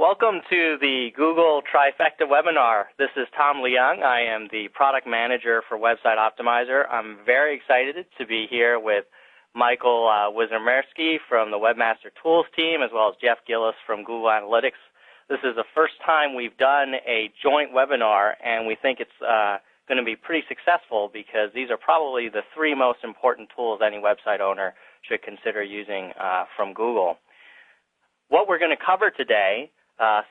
Welcome to the Google Trifecta webinar. This is Tom Leung. I am the Product Manager for Website Optimizer. I'm very excited to be here with Michael Wisniewski from the Webmaster Tools team, as well as Jeff Gillis from Google Analytics. This is the first time we've done a joint webinar, and we think it's going to be pretty successful because these are probably the three most important tools any website owner should consider using from Google. What we're going to cover today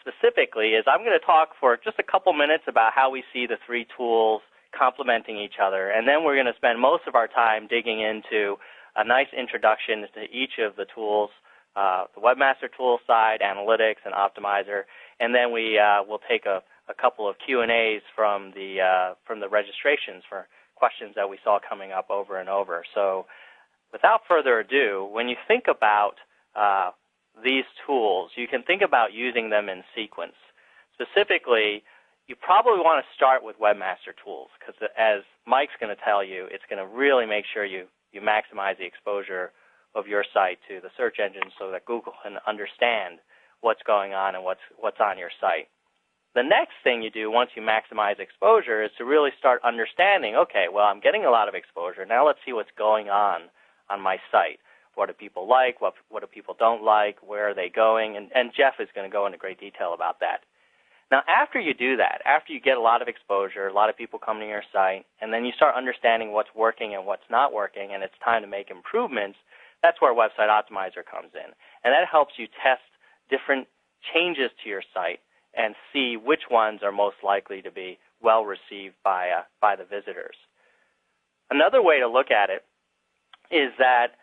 specifically is I'm going to talk for just a couple minutes about how we see the three tools complementing each other, and then we're going to spend most of our time digging into a nice introduction to each of the tools, the Webmaster tool side, Analytics, and Optimizer, and then we will take a couple of Q&As from the registrations for questions that we saw coming up over and over. So without further ado, when you think about these tools, you can think about using them in sequence. Specifically, you probably want to start with Webmaster tools because, as Mike's going to tell you, it's going to really make sure you maximize the exposure of your site to the search engine so that Google can understand what's going on and what's on your site. The next thing you do once you maximize exposure is to really start understanding, okay, well, I'm getting a lot of exposure. Now let's see what's going on my site. What do people like? What do people don't like? Where are they going? And Jeff is going to go into great detail about that. Now, after you do that, after you get a lot of exposure, a lot of people come to your site, and then you start understanding what's working and what's not working, and it's time to make improvements, that's where Website Optimizer comes in. And that helps you test different changes to your site and see which ones are most likely to be well received by the visitors. Another way to look at it is that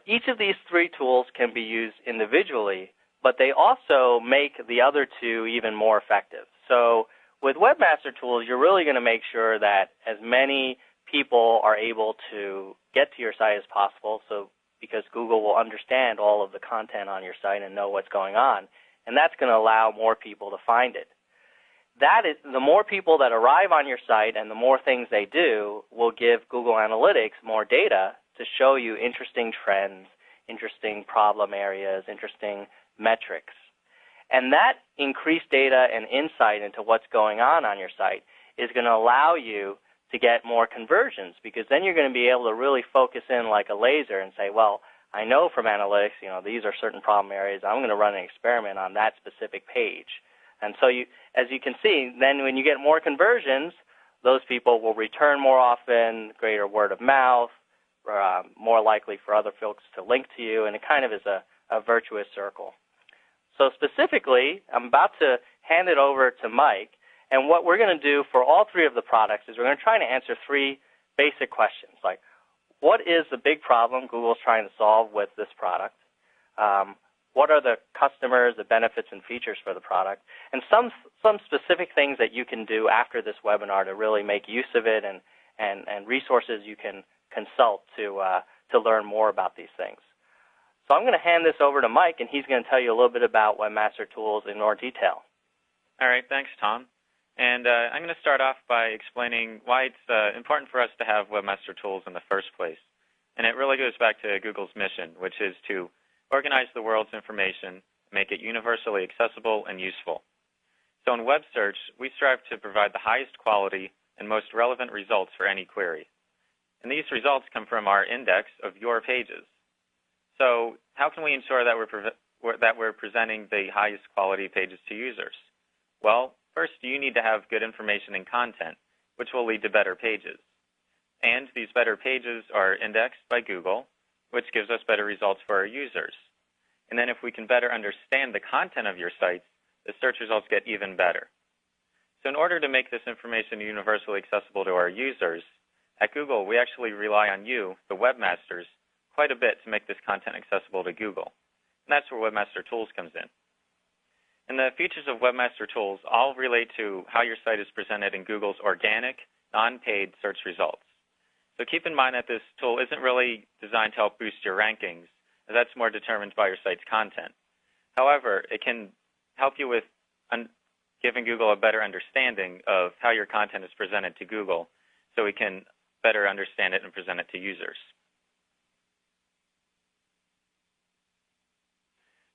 each of these three tools can be used individually, but they also make the other two even more effective. So with Webmaster tools, you're really going to make sure that as many people are able to get to your site as possible, so because Google will understand all of the content on your site and know what's going on, and that's going to allow more people to find it. That is, the more people that arrive on your site and the more things they do will give Google Analytics more data to show you interesting trends, interesting problem areas, interesting metrics. And that increased data and insight into what's going on your site is going to allow you to get more conversions, because then you're going to be able to really focus in like a laser and say, well, I know from analytics, these are certain problem areas. I'm going to run an experiment on that specific page. And so as you can see, then when you get more conversions, those people will return more often, greater word of mouth, more likely for other folks to link to you, and it kind of is a virtuous circle. So specifically, I'm about to hand it over to Mike, and what we're going to do for all three of the products is we're going to try to answer three basic questions, like what is the big problem Google's trying to solve with this product? What are the customers, the benefits and features for the product? And some specific things that you can do after this webinar to really make use of it, and resources you can consult to learn more about these things. So I'm going to hand this over to Mike, and he's going to tell you a little bit about Webmaster Tools in more detail. All right, thanks, Tom. And I'm going to start off by explaining why it's important for us to have Webmaster Tools in the first place. And it really goes back to Google's mission, which is to organize the world's information, make it universally accessible and useful. So in web search, we strive to provide the highest quality and most relevant results for any query. And these results come from our index of your pages. So how can we ensure that we're presenting the highest quality pages to users? Well, first you need to have good information and content, which will lead to better pages. And these better pages are indexed by Google, which gives us better results for our users. And then if we can better understand the content of your sites, the search results get even better. So in order to make this information universally accessible to our users, at Google, we actually rely on you, the webmasters, quite a bit to make this content accessible to Google. And that's where Webmaster Tools comes in. And the features of Webmaster Tools all relate to how your site is presented in Google's organic, non-paid search results. So keep in mind that this tool isn't really designed to help boost your rankings, as that's more determined by your site's content. However, it can help you with giving Google a better understanding of how your content is presented to Google, so we can better understand it and present it to users.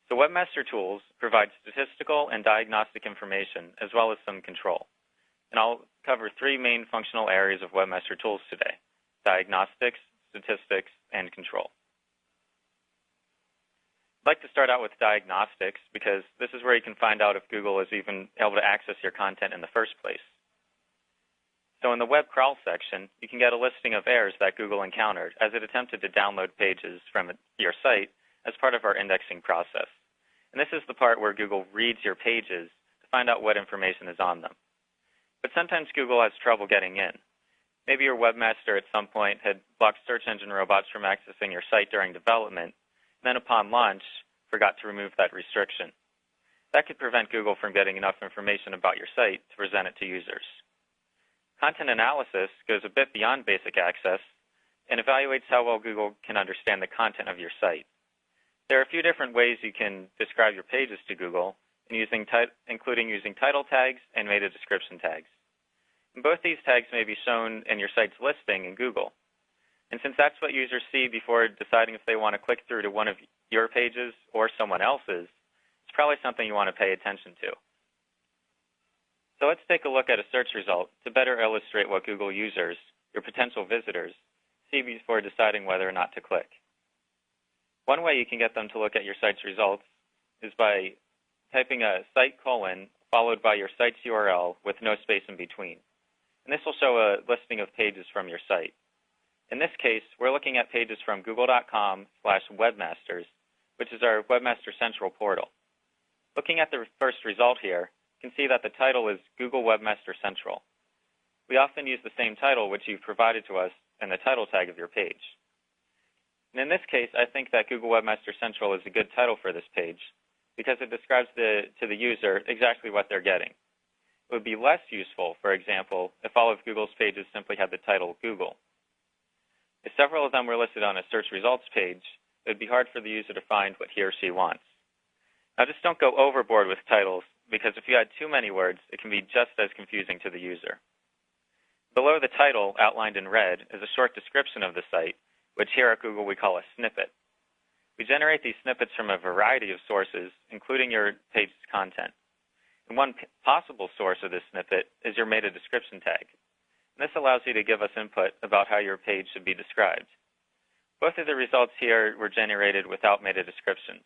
So Webmaster Tools provides statistical and diagnostic information as well as some control. And I'll cover three main functional areas of Webmaster Tools today: diagnostics, statistics, and control. I'd like to start out with diagnostics because this is where you can find out if Google is even able to access your content in the first place. So in the web crawl section, you can get a listing of errors that Google encountered as it attempted to download pages from your site as part of our indexing process. And this is the part where Google reads your pages to find out what information is on them. But sometimes Google has trouble getting in. Maybe your webmaster at some point had blocked search engine robots from accessing your site during development, and then upon launch, forgot to remove that restriction. That could prevent Google from getting enough information about your site to present it to users. Content analysis goes a bit beyond basic access and evaluates how well Google can understand the content of your site. There are a few different ways you can describe your pages to Google, including using title tags and meta description tags. And both these tags may be shown in your site's listing in Google. And since that's what users see before deciding if they want to click through to one of your pages or someone else's, it's probably something you want to pay attention to. So let's take a look at a search result to better illustrate what Google users, your potential visitors, see before deciding whether or not to click. One way you can get them to look at your site's results is by typing a site : followed by your site's URL with no space in between. And this will show a listing of pages from your site. In this case, we're looking at pages from google.com/webmasters, which is our Webmaster Central portal. Looking at the first result here, you can see that the title is Google Webmaster Central. We often use the same title which you've provided to us in the title tag of your page. And in this case, I think that Google Webmaster Central is a good title for this page because it describes to the user exactly what they're getting. It would be less useful, for example, if all of Google's pages simply had the title Google. If several of them were listed on a search results page, it would be hard for the user to find what he or she wants. Now, just don't go overboard with titles, because if you add too many words, it can be just as confusing to the user. Below the title, outlined in red, is a short description of the site, which here at Google we call a snippet. We generate these snippets from a variety of sources, including your page's content. And one possible source of this snippet is your meta description tag. And this allows you to give us input about how your page should be described. Both of the results here were generated without meta descriptions.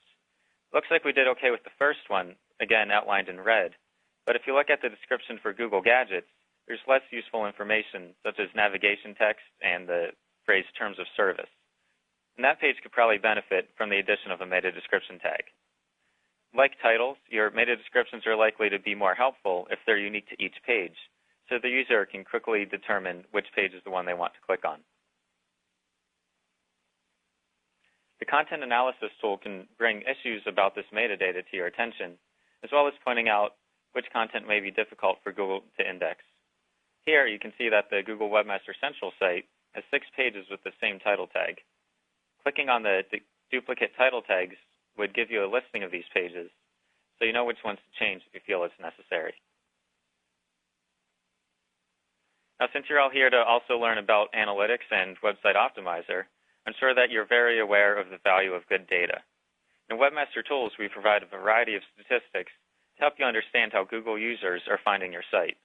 Looks like we did okay with the first one, again outlined in red, but if you look at the description for Google Gadgets, there's less useful information such as navigation text and the phrase terms of service. And that page could probably benefit from the addition of a meta description tag. Like titles, your meta descriptions are likely to be more helpful if they're unique to each page, so the user can quickly determine which page is the one they want to click on. The content analysis tool can bring issues about this metadata to your attention, as well as pointing out which content may be difficult for Google to index. Here you can see that the Google Webmaster Central site has 6 pages with the same title tag. Clicking on the duplicate title tags would give you a listing of these pages, so you know which ones to change if you feel it's necessary. Now, since you're all here to also learn about analytics and Website Optimizer, I'm sure that you're very aware of the value of good data. In Webmaster Tools, we provide a variety of statistics to help you understand how Google users are finding your site.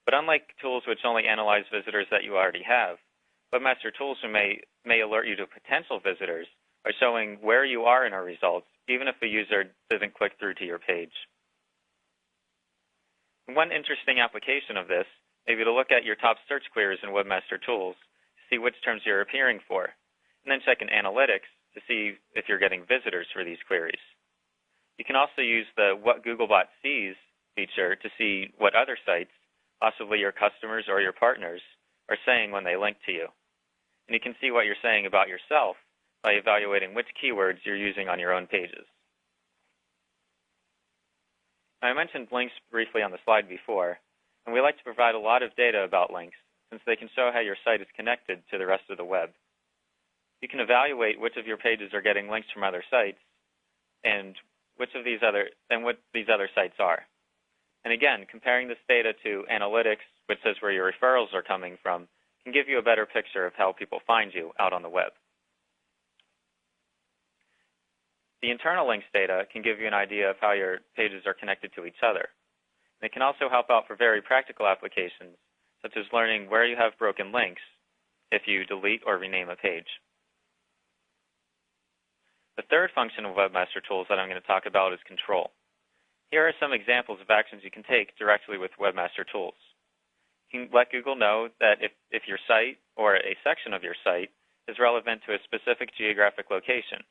But unlike tools which only analyze visitors that you already have, Webmaster Tools may alert you to potential visitors by showing where you are in our results, even if a user doesn't click through to your page. And one interesting application of this may be to look at your top search queries in Webmaster Tools to see which terms you're appearing for, and then check in Analytics to see if you're getting visitors for these queries. You can also use the What Googlebot Sees feature to see what other sites, possibly your customers or your partners, are saying when they link to you. And you can see what you're saying about yourself by evaluating which keywords you're using on your own pages. Now, I mentioned links briefly on the slide before, and we like to provide a lot of data about links since they can show how your site is connected to the rest of the web. You can evaluate which of your pages are getting links from other sites and what these other sites are. And again, comparing this data to Analytics, which says where your referrals are coming from, can give you a better picture of how people find you out on the web. The internal links data can give you an idea of how your pages are connected to each other. It can also help out for very practical applications, such as learning where you have broken links if you delete or rename a page. The third function of Webmaster Tools that I'm going to talk about is control. Here are some examples of actions you can take directly with Webmaster Tools. You can let Google know that if your site or a section of your site is relevant to a specific geographic location.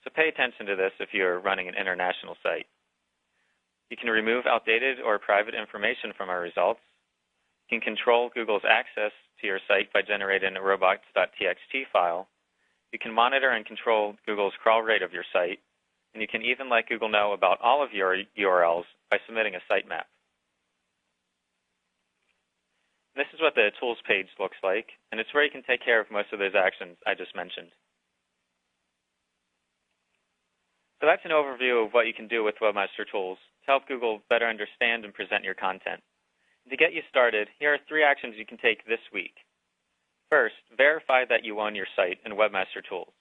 So pay attention to this if you're running an international site. You can remove outdated or private information from our results. You can control Google's access to your site by generating a robots.txt file. You can monitor and control Google's crawl rate of your site. And you can even let Google know about all of your URLs by submitting a sitemap. This is what the Tools page looks like, and it's where you can take care of most of those actions I just mentioned. So that's an overview of what you can do with Webmaster Tools to help Google better understand and present your content. And to get you started, here are 3 actions you can take this week. First, verify that you own your site in Webmaster Tools.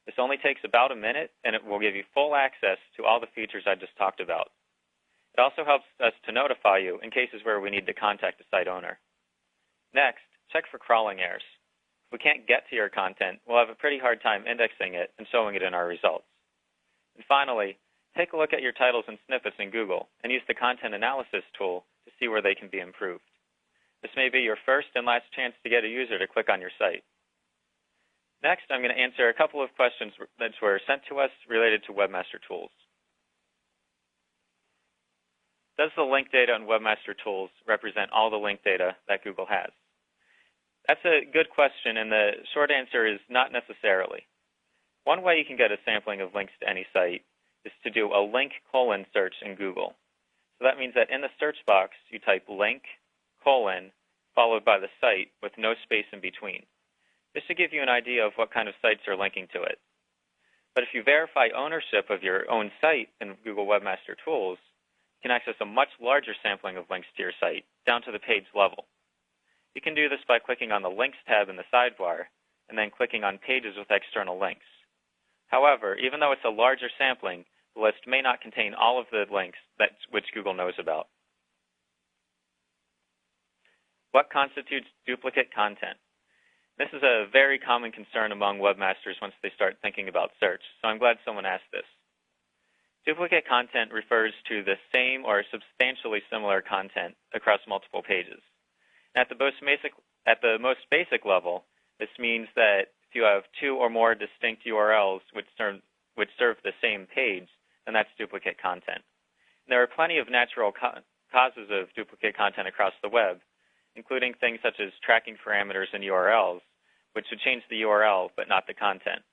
This only takes about a minute, and it will give you full access to all the features I just talked about. It also helps us to notify you in cases where we need to contact the site owner. Next, check for crawling errors. If we can't get to your content, we'll have a pretty hard time indexing it and showing it in our results. And finally, take a look at your titles and snippets in Google and use the content analysis tool to see where they can be improved. This may be your first and last chance to get a user to click on your site. Next, I'm going to answer a couple of questions that were sent to us related to Webmaster Tools. Does the link data in Webmaster Tools represent all the link data that Google has? That's a good question, and the short answer is not necessarily. One way you can get a sampling of links to any site is to do a link : search in Google. So that means that in the search box, you type link : followed by the site with no space in between. This should give you an idea of what kind of sites are linking to it. But if you verify ownership of your own site in Google Webmaster Tools, you can access a much larger sampling of links to your site, down to the page level. You can do this by clicking on the Links tab in the sidebar, and then clicking on Pages with External Links. However, even though it's a larger sampling, the list may not contain all of the links which Google knows about. What constitutes duplicate content? This is a very common concern among webmasters once they start thinking about search, so I'm glad someone asked this. Duplicate content refers to the same or substantially similar content across multiple pages. At the most basic level, this means that if you have 2 or more distinct URLs which serve the same page, then that's duplicate content. And there are plenty of natural causes of duplicate content across the web, including things such as tracking parameters in URLs, which would change the URL but not the content.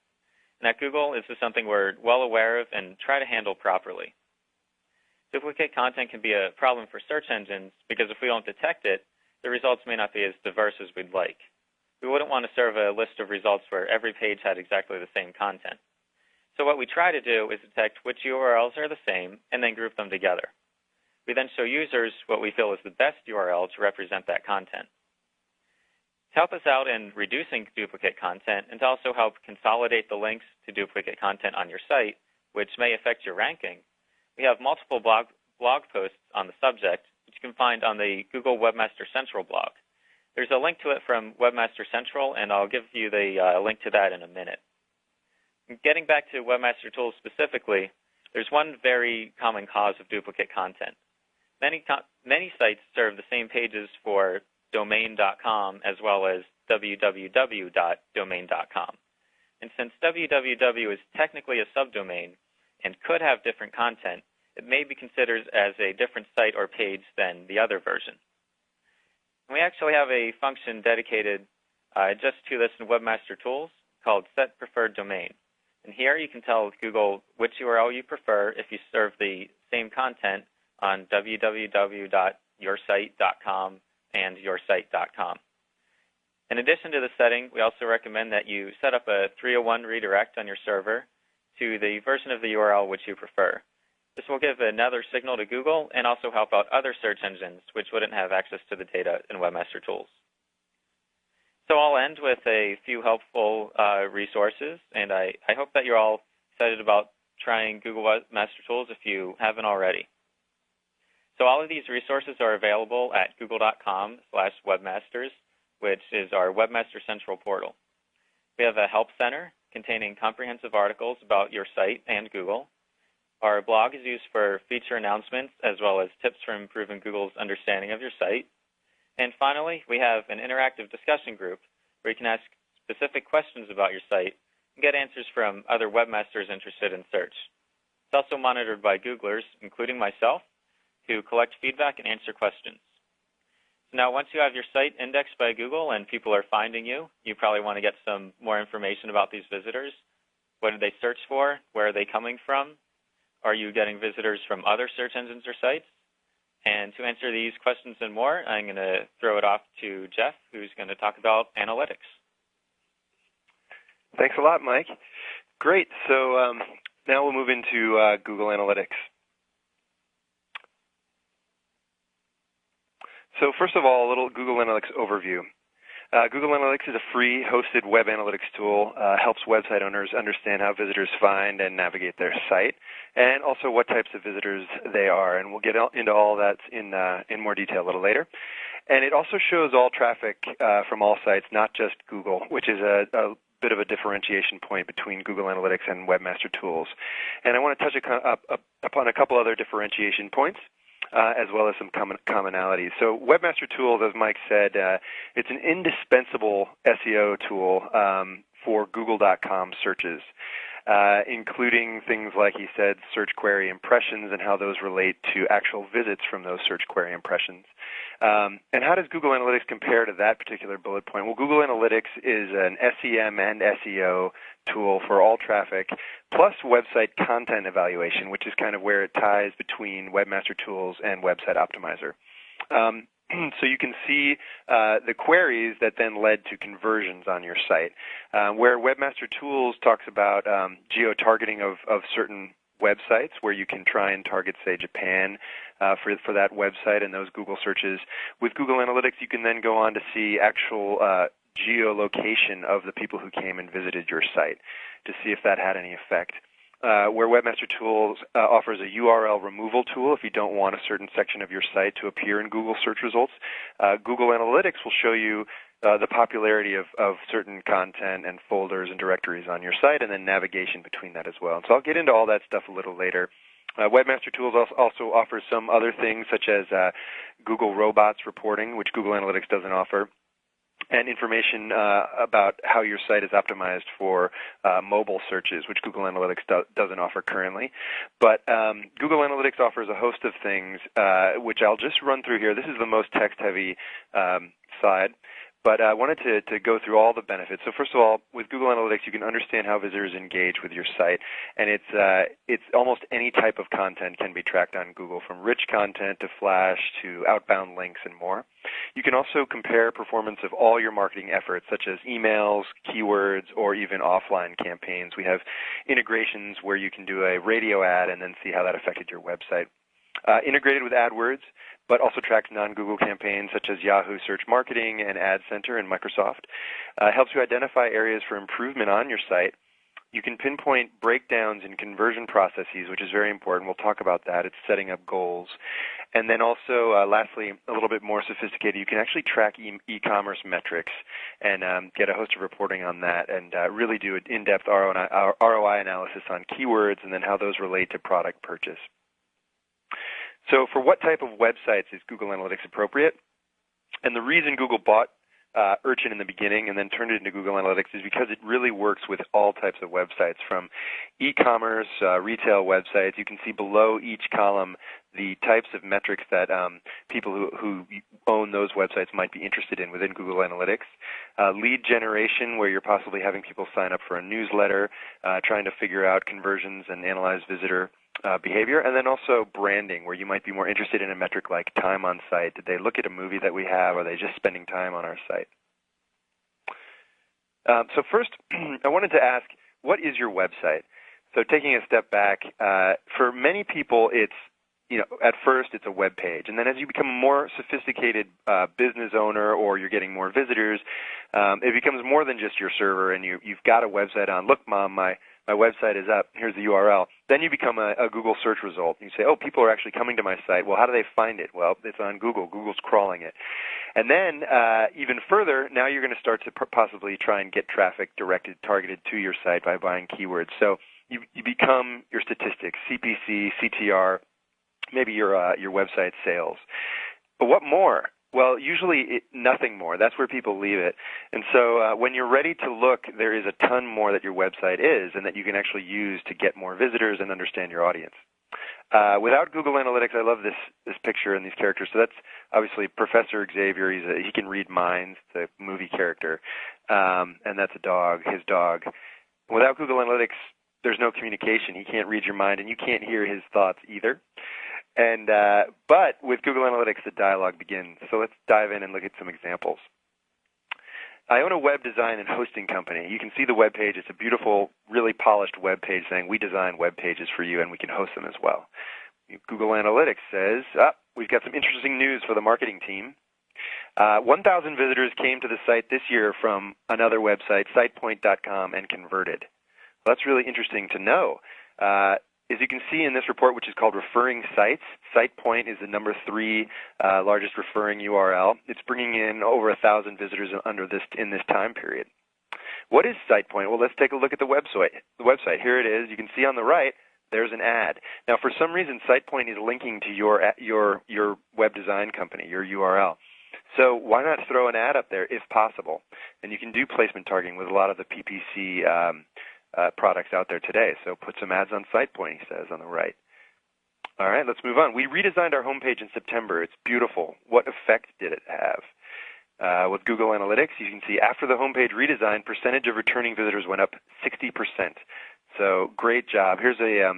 And at Google, this is something we're well aware of and try to handle properly. Duplicate content can be a problem for search engines because if we don't detect it, the results may not be as diverse as we'd like. We wouldn't want to serve a list of results where every page had exactly the same content. So what we try to do is detect which URLs are the same and then group them together. We then show users what we feel is the best URL to represent that content. To help us out in reducing duplicate content and to also help consolidate the links to duplicate content on your site, which may affect your ranking, we have multiple blog posts on the subject, which you can find on the Google Webmaster Central blog. There's a link to it from Webmaster Central, and I'll give you the link to that in a minute. Getting back to Webmaster Tools specifically, there's one very common cause of duplicate content. Many sites serve the same pages for domain.com as well as www.domain.com. And since www is technically a subdomain and could have different content, it may be considered as a different site or page than the other version. And we actually have a function dedicated just to this in Webmaster Tools called Set Preferred Domain. And here you can tell Google which URL you prefer if you serve the same content on www.yoursite.com and yoursite.com. In addition to the setting, we also recommend that you set up a 301 redirect on your server to the version of the URL which you prefer. This will give another signal to Google and also help out other search engines which wouldn't have access to the data in Webmaster Tools. So I'll end with a few helpful resources, and I hope that you're all excited about trying Google Webmaster Tools if you haven't already. So all of these resources are available at google.com/webmasters, which is our Webmaster Central portal. We have a help center containing comprehensive articles about your site and Google. Our blog is used for feature announcements as well as tips for improving Google's understanding of your site. And finally, we have an interactive discussion group where you can ask specific questions about your site and get answers from other webmasters interested in search. It's also monitored by Googlers, including myself, who collect feedback and answer questions. So now once you have your site indexed by Google and people are finding you, you probably want to get some more information about these visitors. What did they search for? Where are they coming from? Are you getting visitors from other search engines or sites? And to answer these questions and more, I'm going to throw it off to Jeff, who's going to talk about analytics. Thanks a lot, Mike. Great. So now we'll move into Google Analytics. So first of all, a little Google Analytics overview. Google Analytics is a free hosted web analytics tool, helps website owners understand how visitors find and navigate their site, and also what types of visitors they are. And we'll get into all that in more detail a little later. And it also shows all traffic from all sites, not just Google, which is a bit of a differentiation point between Google Analytics and Webmaster Tools. And I want to touch upon a couple other differentiation points. As well as some commonalities. So Webmaster Tools, as Mike said, it's an indispensable SEO tool for Google.com searches, including things like he said, search query impressions and how those relate to actual visits from those search query impressions. And how does Google Analytics compare to that particular bullet point? Well, Google Analytics is an SEM and SEO tool for all traffic, plus website content evaluation, which is kind of where it ties between Webmaster Tools and Website Optimizer. So you can see the queries that then led to conversions on your site, where Webmaster Tools talks about geo-targeting of certain websites where you can try and target, say, Japan for that website and those Google searches. With Google Analytics, you can then go on to see actual geolocation of the people who came and visited your site to see if that had any effect. Where Webmaster Tools offers a URL removal tool if you don't want a certain section of your site to appear in Google search results, Google Analytics will show you the popularity of certain content and folders and directories on your site, and then navigation between that as well. And so I'll get into all that stuff a little later. Webmaster Tools also offers some other things such as Google Robots reporting, which Google Analytics doesn't offer, and information about how your site is optimized for mobile searches, which Google Analytics doesn't offer currently. But Google Analytics offers a host of things, which I'll just run through here. This is the most text-heavy side. But I wanted to go through all the benefits. So first of all, with Google Analytics, you can understand how visitors engage with your site, and it's almost any type of content can be tracked on Google, from rich content to flash to outbound links and more. You can also compare performance of all your marketing efforts, such as emails, keywords, or even offline campaigns. We have integrations where you can do a radio ad and then see how that affected your website. Integrated with AdWords, but also tracks non-Google campaigns such as Yahoo Search Marketing and Ad Center and Microsoft. Helps you identify areas for improvement on your site. You can pinpoint breakdowns in conversion processes, which is very important. We'll talk about that. It's setting up goals. And then also, lastly, a little bit more sophisticated, you can actually track e-commerce metrics and get a host of reporting on that and really do an in-depth ROI analysis on keywords and then how those relate to product purchase. So for what type of websites is Google Analytics appropriate? And the reason Google bought Urchin in the beginning and then turned it into Google Analytics is because it really works with all types of websites, from e-commerce, retail websites. You can see below each column the types of metrics that people who own those websites might be interested in within Google Analytics. Lead generation, where you're possibly having people sign up for a newsletter, trying to figure out conversions and analyze visitor behavior, and then also branding, where you might be more interested in a metric like time on site. Did they look at a movie that we have? Are they just spending time on our site? So first, I wanted to ask, what is your website? So taking a step back, for many people, it's, at first it's a web page, and then as you become a more sophisticated business owner or you're getting more visitors, it becomes more than just your server, and you've got a website on. Look, Mom, my My website is up. Here's the URL. Then you become a Google search result. You say, oh, people are actually coming to my site. Well, how do they find it? Well, it's on Google. Google's crawling it. And then even further, now you're going to start to possibly try and get traffic targeted to your site by buying keywords. So you become your statistics, CPC, CTR, maybe your website sales. But what more? Well, usually nothing more. That's where people leave it. And so when you're ready to look, there is a ton more that your website is and that you can actually use to get more visitors and understand your audience. Without Google Analytics, I love this picture and these characters. So that's obviously Professor Xavier. He can read minds, the movie character, and that's a dog, his dog. Without Google Analytics, there's no communication. He can't read your mind, and you can't hear his thoughts either. And but with Google Analytics, the dialogue begins. So let's dive in and look at some examples. I own a web design and hosting company. You can see the web page. It's a beautiful, really polished web page saying we design web pages for you and we can host them as well. Google Analytics says, we've got some interesting news for the marketing team. 1,000 visitors came to the site this year from another website, sitepoint.com, and converted. Well, that's really interesting to know. As you can see in this report, which is called Referring Sites, SitePoint is the number 3 largest referring URL. It's bringing in over 1,000 visitors in this time period. What is SitePoint? Well, let's take a look at the website. Here it is. You can see on the right, there's an ad. Now, for some reason, SitePoint is linking to your web design company, your URL. So why not throw an ad up there if possible? And you can do placement targeting with a lot of the PPC products out there today. So put some ads on SitePoint, he says on the right. All right, let's move on. We redesigned our homepage in September. It's beautiful. What effect did it have? With Google Analytics, you can see after the homepage redesign, percentage of returning visitors went up 60%. So great job. Here's a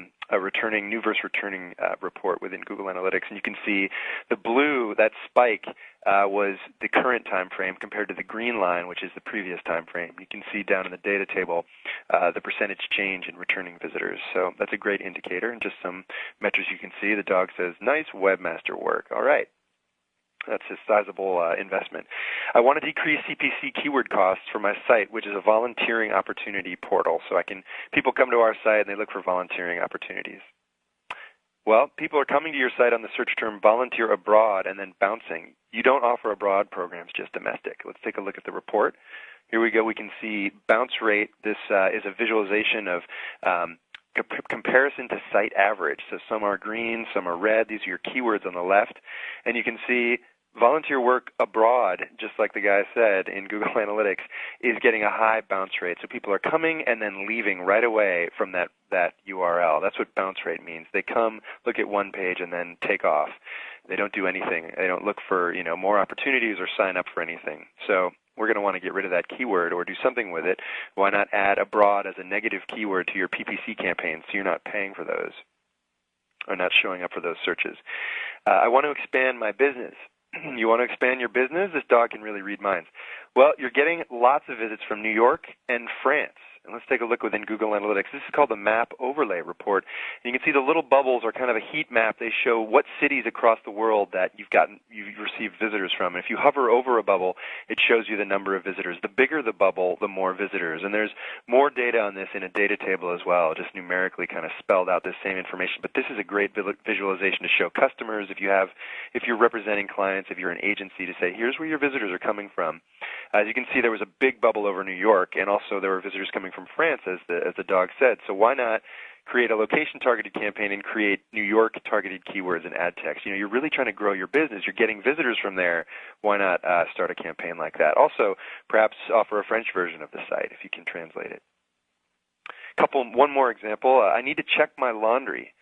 new versus returning report within Google Analytics, and you can see the blue, that spike, was the current time frame compared to the green line, which is the previous time frame. You can see down in the data table the percentage change in returning visitors. So that's a great indicator, and just some metrics you can see. The dog says, nice Webmaster work. All right. That's a sizable investment. I want to decrease CPC keyword costs for my site, which is a volunteering opportunity portal. So people come to our site and they look for volunteering opportunities. Well, people are coming to your site on the search term volunteer abroad and then bouncing. You don't offer abroad programs, just domestic. Let's take a look at the report. Here we go. We can see bounce rate. This is a visualization of comparison to site average. So some are green, some are red. These are your keywords on the left. And you can see volunteer work abroad, just like the guy said in Google Analytics, is getting a high bounce rate. So people are coming and then leaving right away from that URL. That's what bounce rate means. They come, look at one page, and then take off. They don't do anything. They don't look for more opportunities or sign up for anything. So we're going to want to get rid of that keyword or do something with it. Why not add abroad as a negative keyword to your PPC campaign so you're not paying for those or not showing up for those searches? I want to expand my business. You want to expand your business? This dog can really read minds. Well, you're getting lots of visits from New York and France. And let's take a look within Google Analytics. This is called the Map Overlay Report. And you can see the little bubbles are kind of a heat map. They show what cities across the world that you've received visitors from. And if you hover over a bubble, it shows you the number of visitors. The bigger the bubble, the more visitors. And there's more data on this in a data table as well, just numerically kind of spelled out this same information. But this is a great visualization to show customers if you're representing clients, if you're an agency, to say, here's where your visitors are coming from. As you can see, there was a big bubble over New York, and also there were visitors coming from France, as the dog said. So why not create a location-targeted campaign and create New York-targeted keywords and ad text? You're really trying to grow your business. You're getting visitors from there. Why not start a campaign like that? Also, perhaps offer a French version of the site if you can translate it. One more example. I need to check my laundry.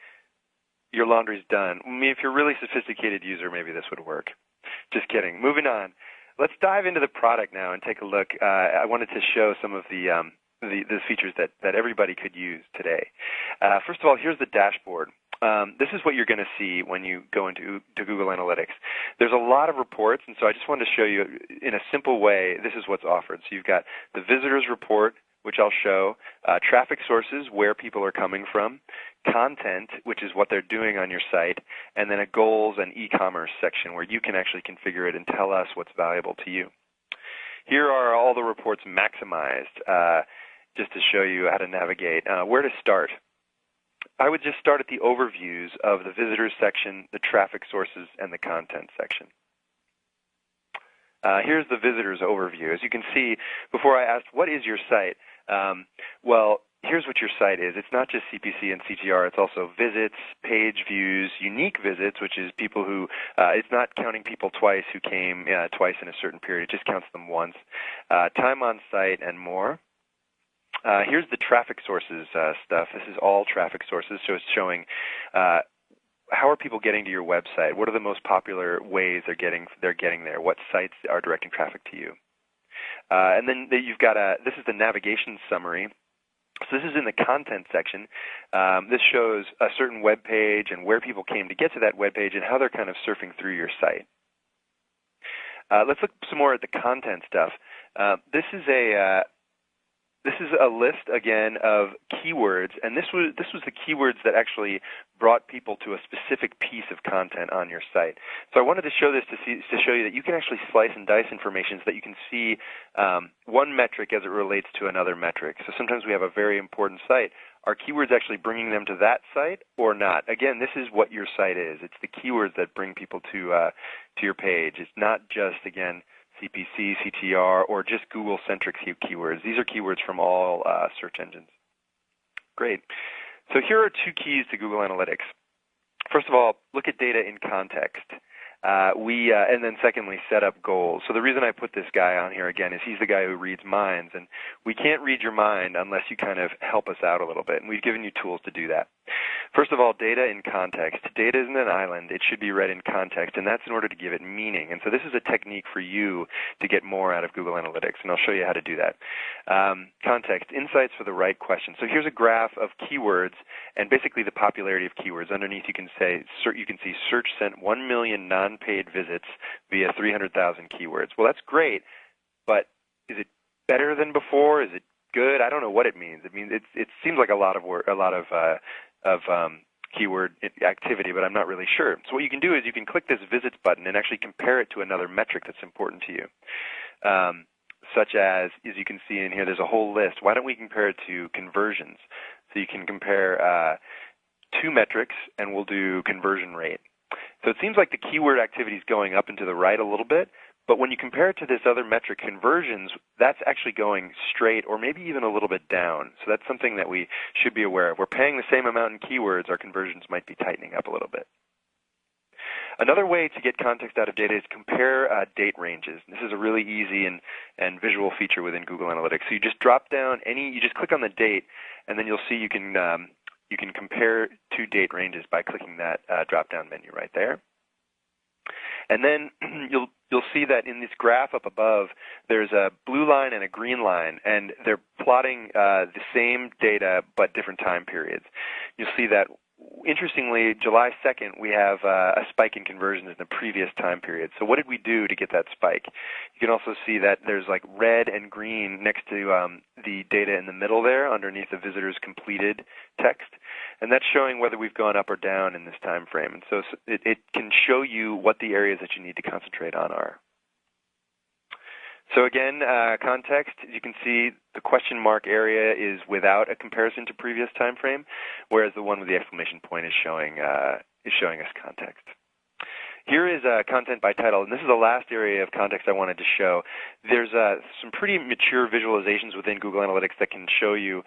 Your laundry's done. I mean, if you're a really sophisticated user, maybe this would work. Just kidding. Moving on. Let's dive into the product now and take a look. I wanted to show some of the features that everybody could use today. First of all, here's the dashboard. This is what you're going to see when you go into Google Analytics. There's a lot of reports, and so I just wanted to show you in a simple way, this is what's offered. So you've got the visitors report, which I'll show, traffic sources, where people are coming from, content, which is what they're doing on your site, and then a goals and e-commerce section where you can actually configure it and tell us what's valuable to you. Here are all the reports maximized. just to show you how to navigate. Where to start? I would just start at the overviews of the visitors section, the traffic sources, and the content section. Here's the visitors overview. As you can see, before I asked, what is your site? Well, here's what your site is. It's not just CPC and CTR. It's also visits, page views, unique visits, which is people who, it's not counting people twice who came twice in a certain period. It just counts them once. Time on site and more. Here's the traffic sources stuff. This is all traffic sources, so it's showing how are people getting to your website? What are the most popular ways they're getting there? What sites are directing traffic to you? And then you've got this is the navigation summary. So this is in the content section. This shows a certain web page and where people came to get to that web page and how they're kind of surfing through your site. Let's look some more at the content stuff. This is a list again of keywords, and this was the keywords that actually brought people to a specific piece of content on your site. So I wanted to show this to show you that you can actually slice and dice information so that you can see one metric as it relates to another metric. So sometimes we have a very important site. Are keywords actually bringing them to that site or not? Again, this is what your site is. It's the keywords that bring people to your page. It's not just, again, CPC, CTR, or just Google-centric keywords. These are keywords from all search engines. Great. So here are two keys to Google Analytics. First of all, look at data in context. And then secondly, set up goals. So the reason I put this guy on here again is he's the guy who reads minds, and we can't read your mind unless you kind of help us out a little bit, and we've given you tools to do that. First of all, data in context. Data isn't an island. It should be read in context, and that's in order to give it meaning. And so this is a technique for you to get more out of Google Analytics, and I'll show you how to do that. Context, insights for the right question. So here's a graph of keywords and basically the popularity of keywords. Underneath you can see search sent 1 million non-paid visits via 300,000 keywords. Well, that's great, but is it better than before? Is it good? I don't know what it means. It means it seems like a lot of keyword activity, but I'm not really sure. So what you can do is you can click this visits button and actually compare it to another metric that's important to you, such as you can see in here, there's a whole list. Why don't we compare it to conversions? So you can compare two metrics, and we'll do conversion rate. So it seems like the keyword activity is going up and to the right a little bit, but when you compare it to this other metric, conversions, that's actually going straight or maybe even a little bit down. So that's something that we should be aware of. We're paying the same amount in keywords, our conversions might be tightening up a little bit. Another way to get context out of data is compare date ranges. This is a really easy and visual feature within Google Analytics. So you just drop down you just click on the date, and then you'll see you can compare two date ranges by clicking that drop-down menu right there. And then you'll see that in this graph up above, there's a blue line and a green line, and they're plotting the same data but different time periods. You'll see that, interestingly, July 2nd, we have a spike in conversions in the previous time period. So what did we do to get that spike? You can also see that there's like red and green next to the data in the middle there underneath the visitors completed text. And that's showing whether we've gone up or down in this time frame. And so it can show you what the areas that you need to concentrate on are. So again, context, you can see the question mark area is without a comparison to previous time frame, whereas the one with the exclamation point is showing us context. Here is content by title, and this is the last area of context I wanted to show. There's some pretty mature visualizations within Google Analytics that can show you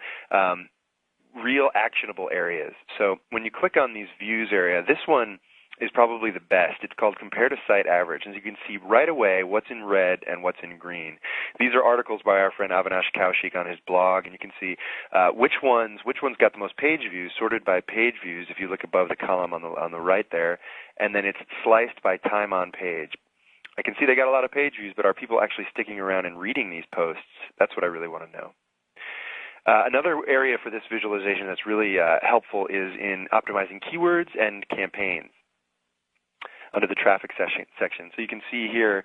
real actionable areas. So when you click on these views area, this one is probably the best. It's called Compare to Site Average, and you can see right away what's in red and what's in green. These are articles by our friend Avinash Kaushik on his blog, and you can see which ones got the most page views, sorted by page views if you look above the column on the right there, and then it's sliced by time on page. I can see they got a lot of page views, but are people actually sticking around and reading these posts? That's what I really want to know. Another area for this visualization that's really helpful is in optimizing keywords and campaigns under the traffic section. So you can see here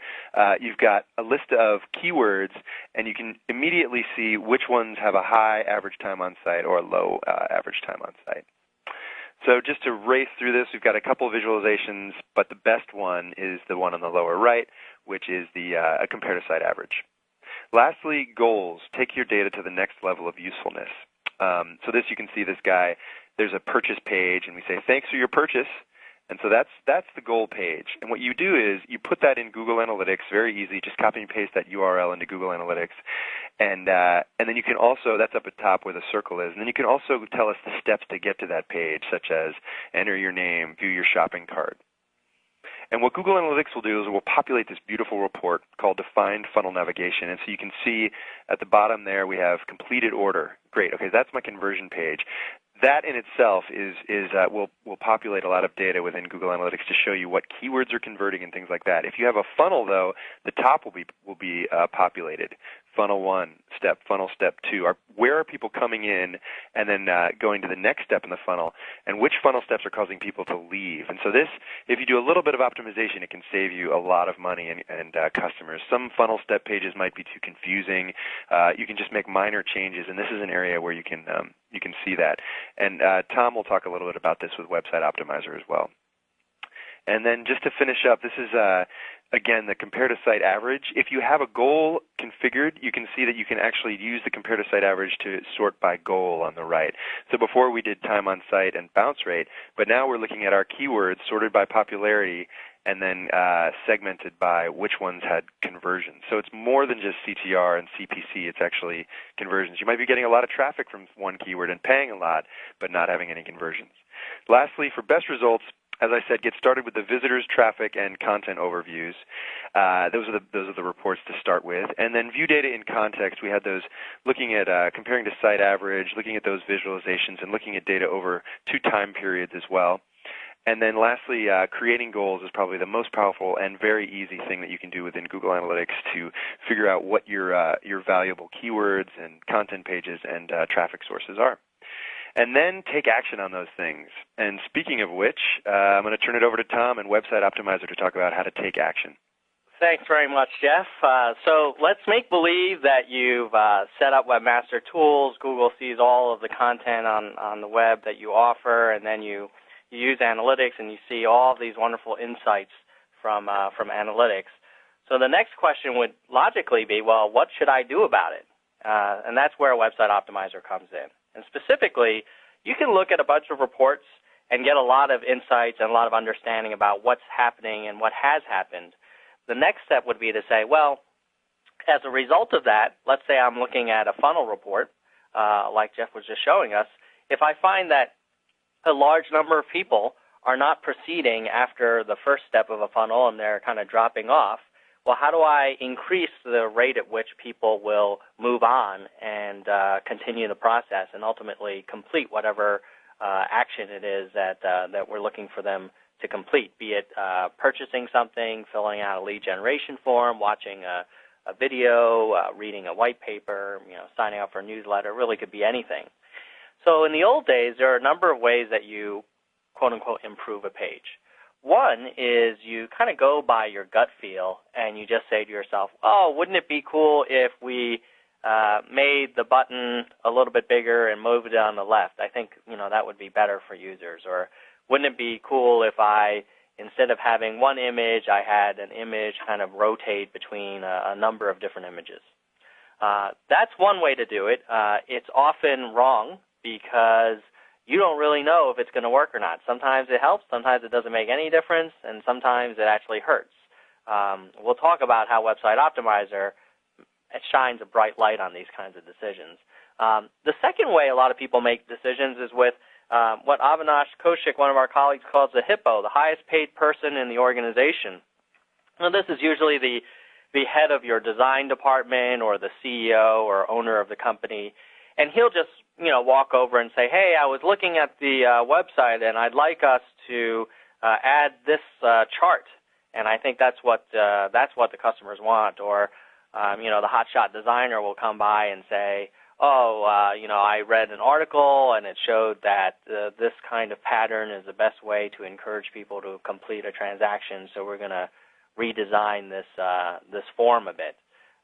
you've got a list of keywords, and you can immediately see which ones have a high average time on site or a low average time on site. So just to race through this, we've got a couple visualizations, but the best one is the one on the lower right, which is the Compare to Site Average. Lastly, goals. Take your data to the next level of usefulness. So this, you can see this guy, there's a purchase page, and we say, thanks for your purchase. And so that's the goal page. And what you do is you put that in Google Analytics, very easy, just copy and paste that URL into Google Analytics. And then you can also, that's up at top where the circle is, and then you can also tell us the steps to get to that page, such as enter your name, view your shopping cart. And what Google Analytics will do is it will populate this beautiful report called Defined Funnel Navigation. And so you can see at the bottom there we have completed order. Great. Okay, that's my conversion page. That in itself will populate a lot of data within Google Analytics to show you what keywords are converting and things like that. If you have a funnel, though, the top will be populated. Funnel 1, funnel step 2. Where are people coming in and then going to the next step in the funnel, and which funnel steps are causing people to leave? And so this, if you do a little bit of optimization, it can save you a lot of money and customers. Some funnel step pages might be too confusing. You can just make minor changes, and this is an area where you can see that. And Tom will talk a little bit about this with Website Optimizer as well. And then just to finish up, this is, again, the compare-to-site average. If you have a goal configured, you can see that you can actually use the compare-to-site average to sort by goal on the right. So before we did time on site and bounce rate, but now we're looking at our keywords sorted by popularity and then segmented by which ones had conversions. So it's more than just CTR and CPC. It's actually conversions. You might be getting a lot of traffic from one keyword and paying a lot, but not having any conversions. Lastly, for best results, as I said, get started with the visitors, traffic, and content overviews. Those are the reports to start with. And then view data in context. We had those looking at comparing to site average, looking at those visualizations, and looking at data over 2 time periods as well. And then lastly, creating goals is probably the most powerful and very easy thing that you can do within Google Analytics to figure out what your valuable keywords and content pages and traffic sources are. And then take action on those things. And speaking of which, I'm going to turn it over to Tom and Website Optimizer to talk about how to take action. Thanks very much, Jeff. So let's make believe that you've set up Webmaster Tools. Google sees all of the content on the web that you offer, and then you use analytics and you see all of these wonderful insights from analytics. So the next question would logically be, well, what should I do about it? And that's where Website Optimizer comes in. And specifically, you can look at a bunch of reports and get a lot of insights and a lot of understanding about what's happening and what has happened. The next step would be to say, well, as a result of that, let's say I'm looking at a funnel report, like Jeff was just showing us. If I find that a large number of people are not proceeding after the first step of a funnel and they're kind of dropping off, well, how do I increase the rate at which people will move on and continue the process and ultimately complete whatever action it is that we're looking for them to complete, be it purchasing something, filling out a lead generation form, watching a video, reading a white paper, signing up for a newsletter. It really could be anything. So in the old days, there are a number of ways that you, quote-unquote, improve a page. One is you kind of go by your gut feel and you just say to yourself, oh, wouldn't it be cool if we made the button a little bit bigger and moved it on the left? I think, that would be better for users. Or wouldn't it be cool if I, instead of having one image, I had an image kind of rotate between a number of different images? That's one way to do it. It's often wrong because you don't really know if it's going to work or not. Sometimes it helps, sometimes it doesn't make any difference, and sometimes it actually hurts. We'll talk about how Website Optimizer shines a bright light on these kinds of decisions. The second way a lot of people make decisions is with what Avinash Kaushik, one of our colleagues, calls the HIPPO, the highest paid person in the organization. Now, this is usually the head of your design department or the CEO or owner of the company, and he'll just walk over and say, hey, I was looking at the website and I'd like us to add this chart, and I think that's what the customers want. Or the hotshot designer will come by and say, oh, I read an article and it showed that this kind of pattern is the best way to encourage people to complete a transaction, so we're going to redesign this form a bit.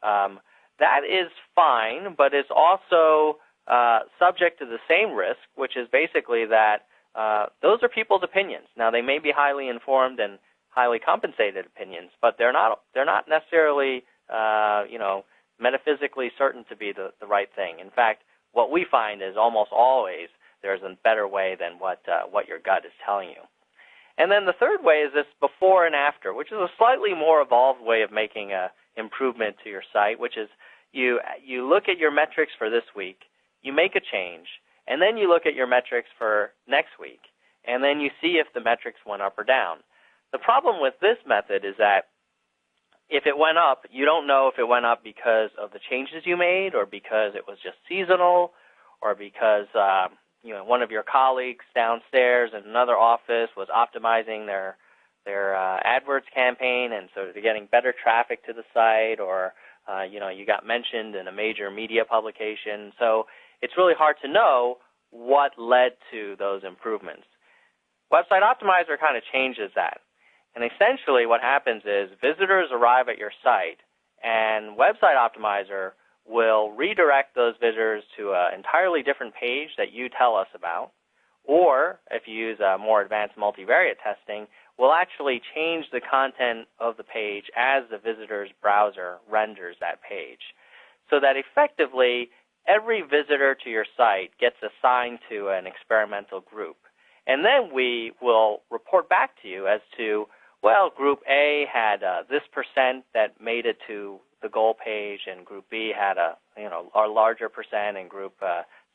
That is fine, but it's also subject to the same risk, which is basically that those are people's opinions. Now, they may be highly informed and highly compensated opinions, but they're not necessarily metaphysically certain to be the right thing. In fact, what we find is almost always there's a better way than what your gut is telling you. And then the third way is this before and after, which is a slightly more evolved way of making an improvement to your site, which is you look at your metrics for this week, you make a change, and then you look at your metrics for next week, and then you see if the metrics went up or down. The problem with this method is that if it went up, you don't know if it went up because of the changes you made or because it was just seasonal or because one of your colleagues downstairs in another office was optimizing their AdWords campaign, and so they're getting better traffic to the site, or you got mentioned in a major media publication. So it's really hard to know what led to those improvements. Website Optimizer kind of changes that. And essentially what happens is visitors arrive at your site, and Website Optimizer will redirect those visitors to an entirely different page that you tell us about, or if you use more advanced multivariate testing, we'll actually change the content of the page as the visitor's browser renders that page, so that effectively every visitor to your site gets assigned to an experimental group. And then we will report back to you as to, well, Group A had this percent that made it to the goal page, and Group B had a larger percent, and Group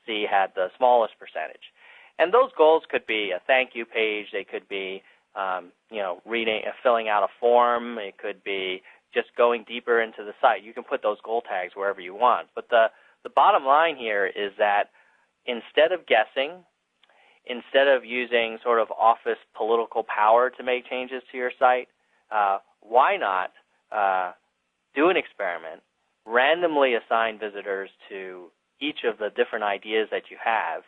C had the smallest percentage. And those goals could be a thank you page. They could be filling out a form. It could be just going deeper into the site. You can put those goal tags wherever you want. But the bottom line here is that instead of guessing, instead of using sort of office political power to make changes to your site, why not do an experiment, randomly assign visitors to each of the different ideas that you have,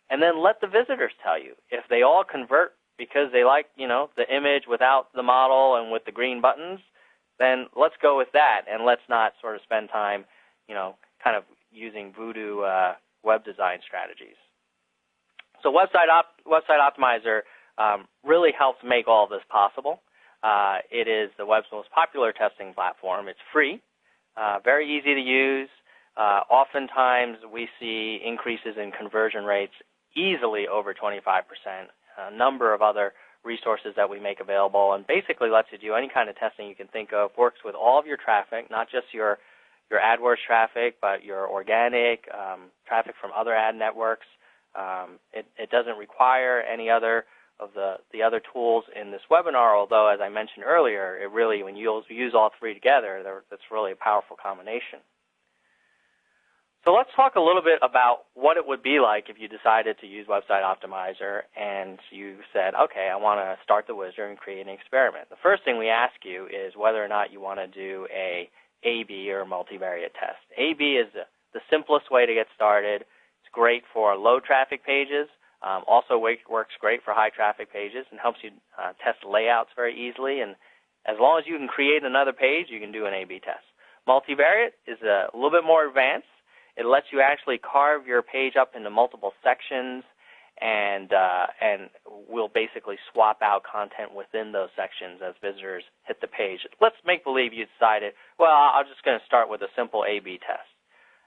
and then let the visitors tell you. If they all convert because they like, the image without the model and with the green buttons, then let's go with that, and let's not sort of spend time, kind of using voodoo web design strategies. So Website Optimizer really helps make all of this possible. It is the web's most popular testing platform. It's free, very easy to use. Oftentimes we see increases in conversion rates easily over 25%. A number of other resources that we make available, and basically lets you do any kind of testing you can think of, works with all of your traffic, not just your AdWords traffic, but your organic traffic from other ad networks. It doesn't require any other of the other tools in this webinar, although, as I mentioned earlier, it really, when you use all three together, that's really a powerful combination. So let's talk a little bit about what it would be like if you decided to use Website Optimizer and you said, okay, I want to start the wizard and create an experiment. The first thing we ask you is whether or not you want to do a A/B or multivariate test. A/B is the simplest way to get started. It's great for low traffic pages. Also works great for high traffic pages and helps you test layouts very easily. And as long as you can create another page, you can do an A/B test. Multivariate is a little bit more advanced. It lets you actually carve your page up into multiple sections, and we'll basically swap out content within those sections as visitors hit the page. Let's make believe you decided, well, I'm just going to start with a simple A/B test.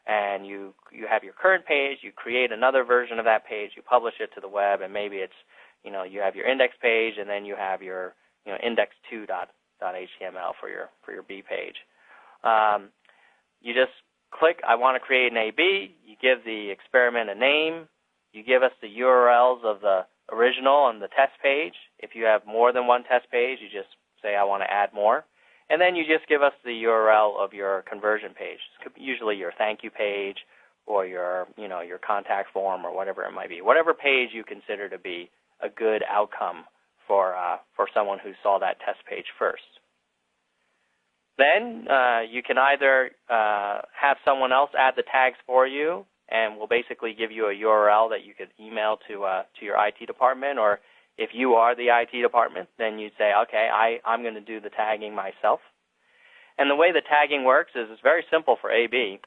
And you have your current page, you create another version of that page, you publish it to the web, and maybe it's, you have your index page, and then you have your, index2.html for your B page. You just click, I want to create an A/B, you give the experiment a name, you give us the URLs of the original and the test page. If you have more than one test page, you just say, I want to add more. And then you just give us the URL of your conversion page. It's usually your thank you page or your contact form or whatever it might be. Whatever page you consider to be a good outcome for someone who saw that test page first. Then you can either have someone else add the tags for you, and we'll basically give you a URL that you could email to your IT department, or if you are the IT department, then you'd say, okay, I'm going to do the tagging myself. And the way the tagging works is it's very simple for A/B.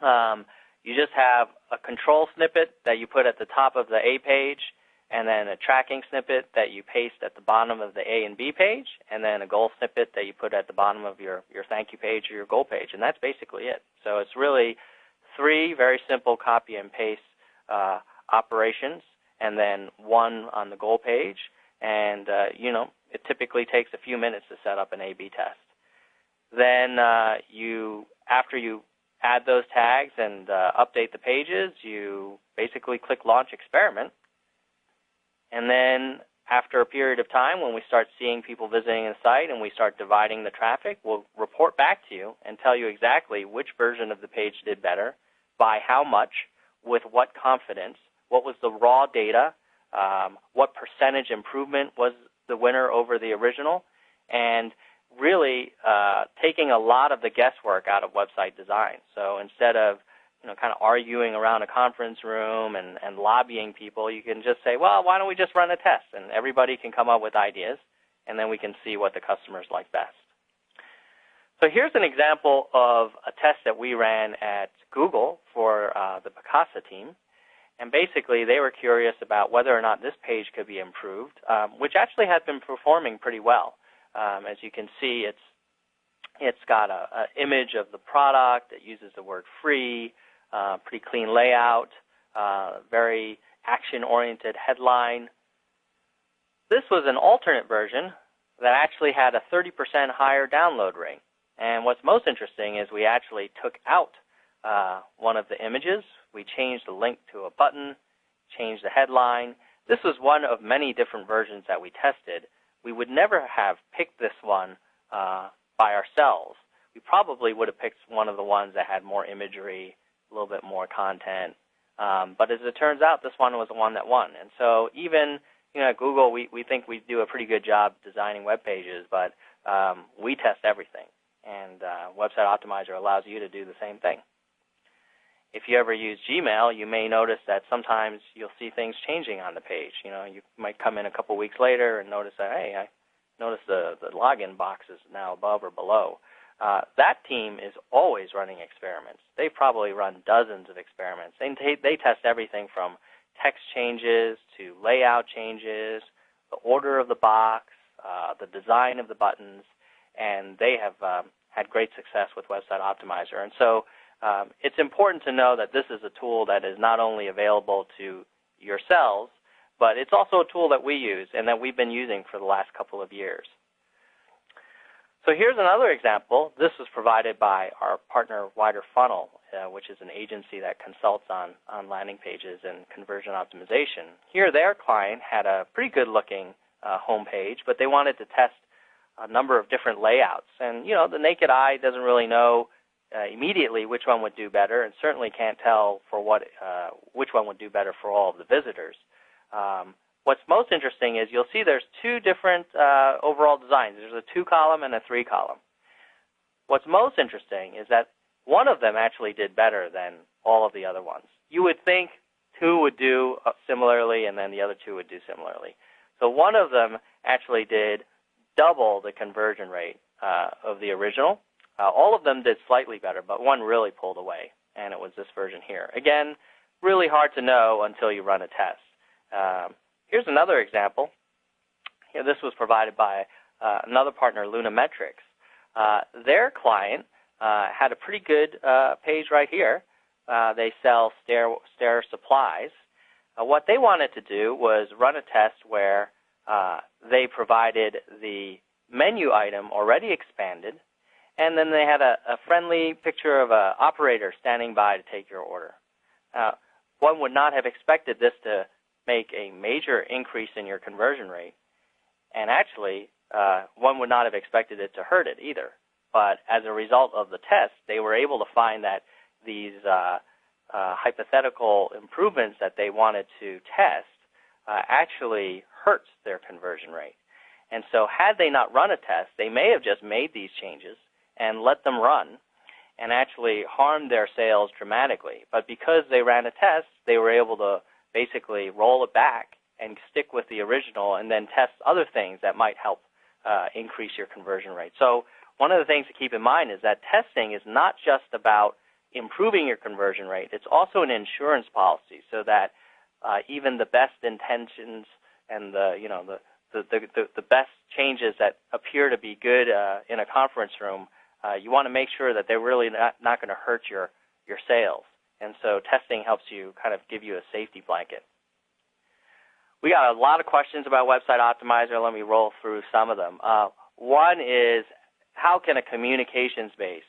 You just have a control snippet that you put at the top of the A page, and then a tracking snippet that you paste at the bottom of the A and B page, and then a goal snippet that you put at the bottom of your thank you page or your goal page, and that's basically it. So it's really 3 very simple copy and paste operations, and then 1 on the goal page, and it typically takes a few minutes to set up an A/B test. Then after you add those tags and update the pages, you basically click Launch Experiment. And then after a period of time, when we start seeing people visiting the site and we start dividing the traffic, we'll report back to you and tell you exactly which version of the page did better, by how much, with what confidence, what was the raw data, what percentage improvement was the winner over the original, and really taking a lot of the guesswork out of website design. So instead of kind of arguing around a conference room and lobbying people, you can just say, well, why don't we just run a test? And everybody can come up with ideas, and then we can see what the customers like best. So here's an example of a test that we ran at Google for the Picasa team. And basically, they were curious about whether or not this page could be improved, which actually has been performing pretty well. As you can see, it's got an image of the product. It uses the word free, pretty clean layout, very action-oriented headline. This was an alternate version that actually had a 30% higher download rate. And what's most interesting is we actually took out one of the images. We changed the link to a button, changed the headline. This was one of many different versions that we tested. We would never have picked this one by ourselves. We probably would have picked one of the ones that had more imagery, a little bit more content. But as it turns out, this one was the one that won. And so even at Google, we think we do a pretty good job designing web pages, but we test everything. And Website Optimizer allows you to do the same thing. If you ever use Gmail, you may notice that sometimes you'll see things changing on the page. You might come in a couple weeks later and notice that, hey, I noticed the login box is now above or below. That team is always running experiments. They probably run dozens of experiments. They test everything from text changes to layout changes, the order of the box, the design of the buttons, and they have had great success with Website Optimizer. And so it's important to know that this is a tool that is not only available to yourselves, but it's also a tool that we use and that we've been using for the last couple of years. So here's another example. This was provided by our partner Wider Funnel, which is an agency that consults on landing pages and conversion optimization. Here their client had a pretty good-looking home page, but they wanted to test a number of different layouts. And, the naked eye doesn't really know immediately which one would do better, and certainly can't tell for which one would do better for all of the visitors. What's most interesting is you'll see there's 2 different overall designs. There's a 2-column and a 3-column. What's most interesting is that one of them actually did better than all of the other ones. You would think 2 would do similarly and then the other 2 would do similarly. So one of them actually did double the conversion rate of the original. All of them did slightly better, but one really pulled away, and it was this version here. Again, really hard to know until you run a test. Here's another example. This was provided by another partner, Lunametrics. Their client had a pretty good page right here. They sell stair supplies. What they wanted to do was run a test where they provided the menu item already expanded, and then they had a friendly picture of an operator standing by to take your order. One would not have expected this to make a major increase in your conversion rate, and actually one would not have expected it to hurt it either. But as a result of the test, they were able to find that these hypothetical improvements that they wanted to test actually hurts their conversion rate. And so had they not run a test, they may have just made these changes and let them run and actually harmed their sales dramatically. But because they ran a test, they were able to basically roll it back and stick with the original and then test other things that might help increase your conversion rate. So one of the things to keep in mind is that testing is not just about improving your conversion rate. It's also an insurance policy so that even the best intentions and the best changes that appear to be good in a conference room, you want to make sure that they're really not going to hurt your sales. And so testing helps you kind of give you a safety blanket. We got a lot of questions about Website Optimizer. Let me roll through some of them. One is, how can a communications-based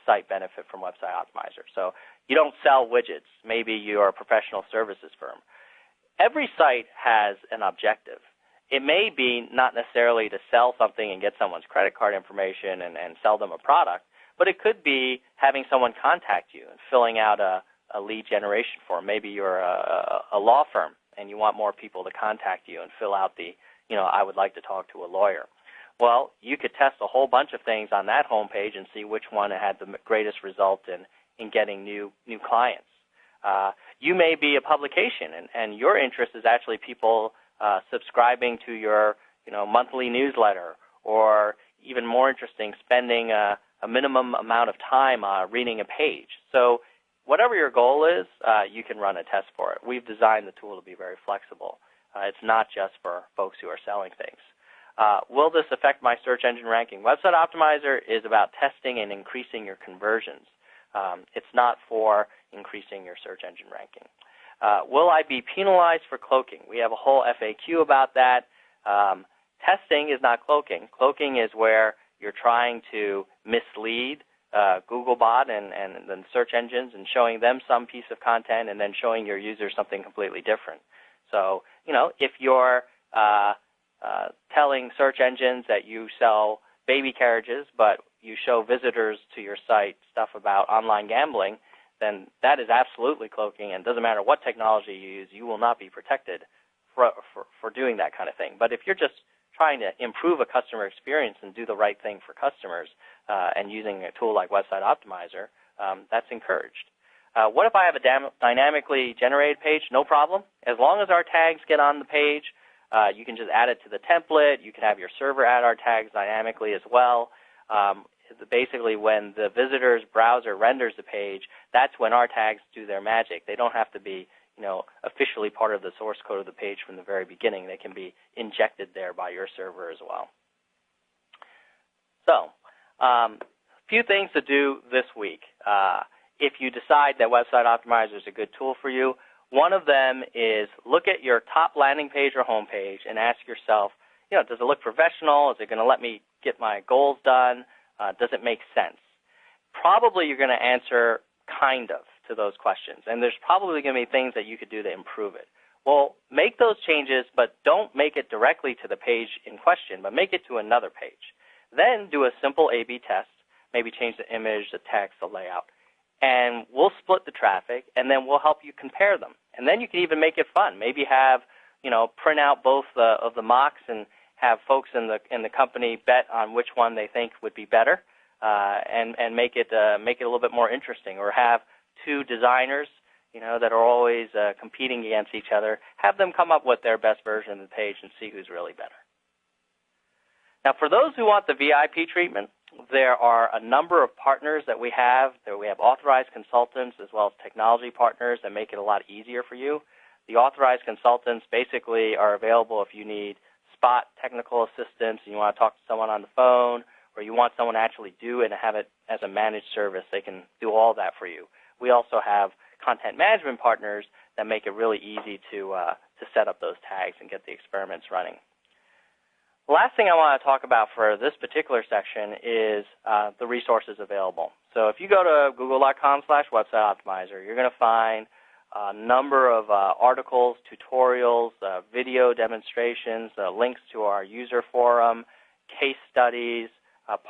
site benefit from Website Optimizer? So you don't sell widgets. Maybe you're a professional services firm. Every site has an objective. It may be not necessarily to sell something and get someone's credit card information and sell them a product, but it could be having someone contact you and filling out a lead generation form. Maybe you're a law firm and you want more people to contact you and fill out the, I would like to talk to a lawyer. Well, you could test a whole bunch of things on that homepage and see which one had the greatest result in getting new clients. You may be a publication, and your interest is actually people subscribing to your monthly newsletter, or even more interesting, spending a minimum amount of time reading a page. So whatever your goal is, you can run a test for it. We've designed the tool to be very flexible. It's not just for folks who are selling things. Will this affect my search engine ranking? Website Optimizer is about testing and increasing your conversions. It's not for increasing your search engine ranking. Will I be penalized for cloaking? We have a whole FAQ about that. Testing is not cloaking. Cloaking is where you're trying to mislead Googlebot and then search engines and showing them some piece of content and then showing your users something completely different. So, if you're telling search engines that you sell baby carriages, but you show visitors to your site stuff about online gambling, then that is absolutely cloaking, and it doesn't matter what technology you use, you will not be protected for doing that kind of thing. But if you're just trying to improve a customer experience and do the right thing for customers and using a tool like Website Optimizer, that's encouraged. What if I have a dynamically generated page? No problem. As long as our tags get on the page, you can just add it to the template. You can have your server add our tags dynamically as well. Basically, when the visitor's browser renders the page, that's when our tags do their magic. They don't have to be, officially part of the source code of the page from the very beginning. They can be injected there by your server as well. So, a few things to do this week. If you decide that Website Optimizer is a good tool for you, one of them is look at your top landing page or home page and ask yourself, does it look professional? Is it going to let me get my goals done? Does it make sense? Probably you're going to answer kind of to those questions, and there's probably going to be things that you could do to improve it. Well, make those changes, but don't make it directly to the page in question, but make it to another page. Then do a simple A/B test, maybe change the image, the text, the layout, and we'll split the traffic, and then we'll help you compare them. And then you can even make it fun. Maybe have, print out both of the mocks and have folks in the company bet on which one they think would be better, and make it a little bit more interesting. Or have two designers, that are always competing against each other. Have them come up with their best version of the page and see who's really better. Now, for those who want the VIP treatment, there are a number of partners that we have. We have authorized consultants as well as technology partners that make it a lot easier for you. The authorized consultants basically are available if you need spot technical assistance and you want to talk to someone on the phone, or you want someone to actually do it and have it as a managed service. They can do all that for you. We also have content management partners that make it really easy to set up those tags and get the experiments running. The last thing I want to talk about for this particular section is the resources available. So if you go to google.com/websiteoptimizer, you're going to find a number of articles, tutorials, video demonstrations, links to our user forum, case studies,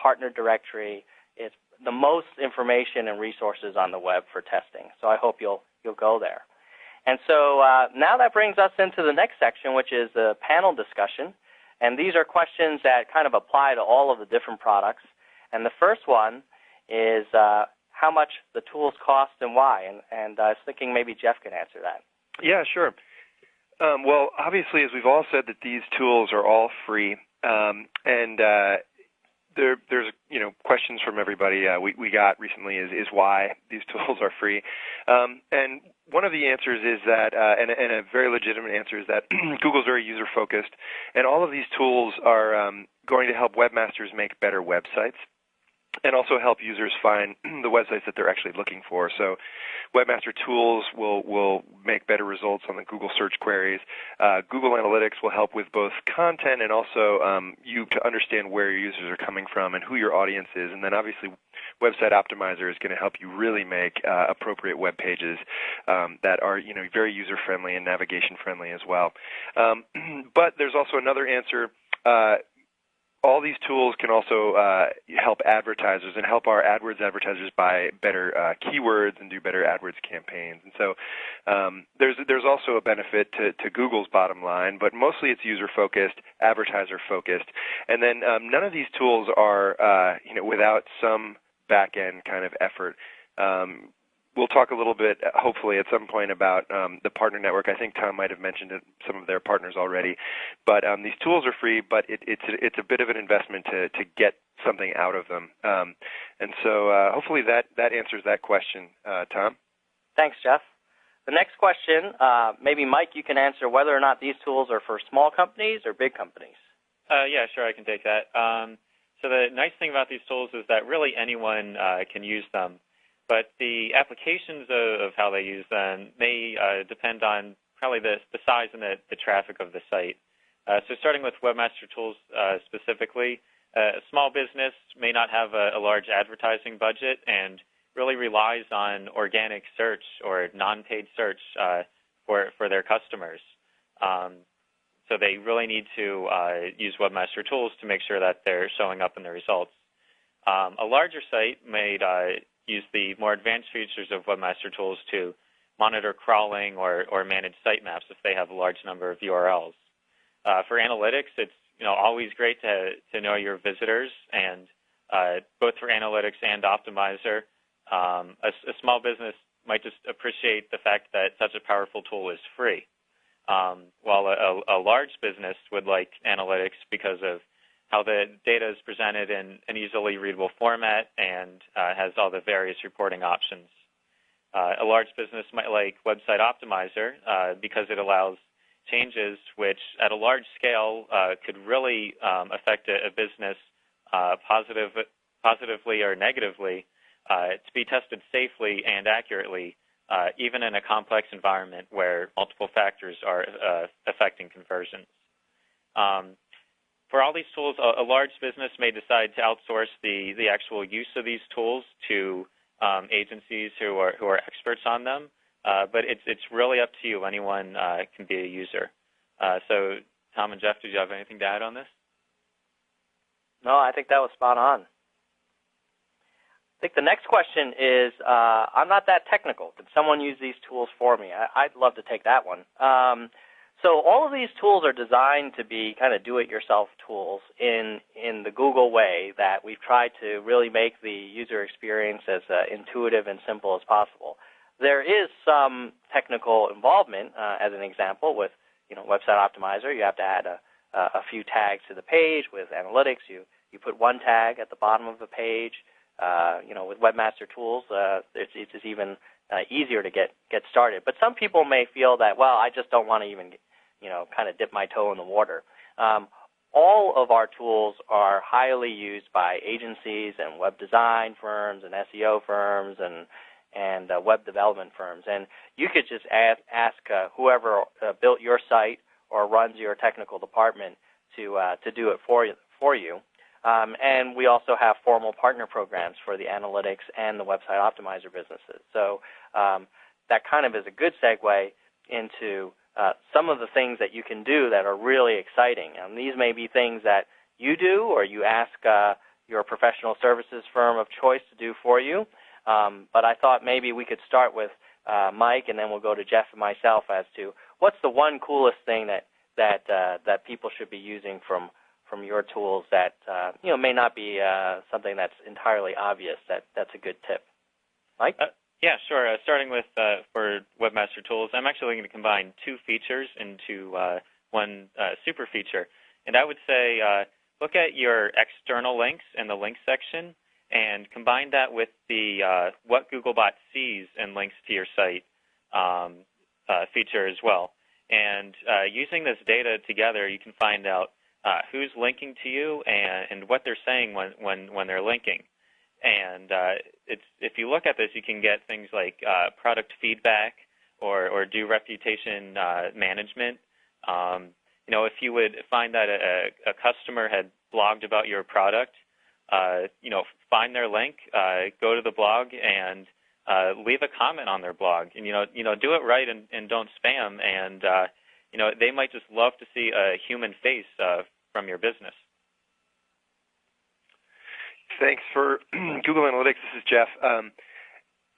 partner directory. It's the most information and resources on the web for testing. So I hope you'll go there. And so now that brings us into the next section, which is the panel discussion. And these are questions that kind of apply to all of the different products. And the first one is how much the tools cost and why. And I was thinking maybe Jeff can answer that. Yeah, sure. Well, obviously, as we've all said, that these tools are all free. And there's questions from everybody we got recently is why these tools are free, and one of the answers is that, and a very legitimate answer is that Google's very user focused, and all of these tools are going to help webmasters make better websites, and also help users find the websites that they're actually looking for. So Webmaster Tools will make better results on the Google search queries. Google Analytics will help with both content and also you to understand where your users are coming from and who your audience is. And then obviously Website Optimizer is going to help you really make appropriate web pages that are very user-friendly and navigation-friendly as well. But there's also another answer. All these tools can also help advertisers and help our AdWords advertisers buy better keywords and do better AdWords campaigns. And so there's also a benefit to Google's bottom line, but mostly it's user-focused, advertiser-focused. And then none of these tools are without some back-end kind of effort. We'll talk a little bit, hopefully, at some point about the partner network. I think Tom might have mentioned some of their partners already. But these tools are free, but it's a bit of an investment to get something out of them. And so hopefully that answers that question. Tom? Thanks, Jeff. The next question, maybe Mike, you can answer whether or not these tools are for small companies or big companies. Yeah, sure, I can take that. So the nice thing about these tools is that really anyone can use them. But the applications of how they use them may depend on probably the size and the traffic of the site. So starting with Webmaster Tools specifically, a small business may not have a large advertising budget and really relies on organic search or non-paid search for their customers. So they really need to use Webmaster Tools to make sure that they're showing up in the results. A larger site may use the more advanced features of Webmaster Tools to monitor crawling or manage sitemaps if they have a large number of URLs. For analytics, it's always great to know your visitors, and both for analytics and Optimizer, a small business might just appreciate the fact that such a powerful tool is free, while a large business would like analytics because of how the data is presented in an easily readable format and has all the various reporting options. A large business might like Website Optimizer because it allows changes which, at a large scale, could really affect a business positively or negatively to be tested safely and accurately, even in a complex environment where multiple factors are affecting conversions. For all these tools, a large business may decide to outsource the actual use of these tools to agencies who are experts on them. But it's really up to you. Anyone can be a user. So, Tom and Jeff, did you have anything to add on this? No, I think that was spot on. I think the next question is, I'm not that technical. Could someone use these tools for me? I'd love to take that one. So all of these tools are designed to be kind of do-it-yourself tools in the Google way, that we've tried to really make the user experience as intuitive and simple as possible. There is some technical involvement, as an example, with Website Optimizer. You have to add a few tags to the page. With Analytics, you put one tag at the bottom of the page. With Webmaster Tools, it's even easier to get started. But some people may feel that, well, I just don't want to even kind of dip my toe in the water. All of our tools are highly used by agencies and web design firms and SEO firms and web development firms. And you could just ask whoever built your site or runs your technical department to do it for you. And we also have formal partner programs for the analytics and the Website Optimizer businesses. So that kind of is a good segue into some of the things that you can do that are really exciting. And these may be things that you do or you ask your professional services firm of choice to do for you. But I thought maybe we could start with Mike, and then we'll go to Jeff and myself as to what's the one coolest thing that people should be using from your tools that may not be something that's entirely obvious. That's a good tip. Mike? Yeah, sure. Starting with for Webmaster Tools, I'm actually going to combine two features into one super feature. And I would say look at your external links in the links section and combine that with the what Googlebot sees and links to your site feature as well. And using this data together, you can find out who's linking to you and what they're saying when they're linking. And if you look at this, you can get things like product feedback or do reputation management. If you would find that a customer had blogged about your product, find their link, go to the blog, and leave a comment on their blog. And do it right and don't spam. And they might just love to see a human face from your business. Thanks for Google Analytics. This is Jeff.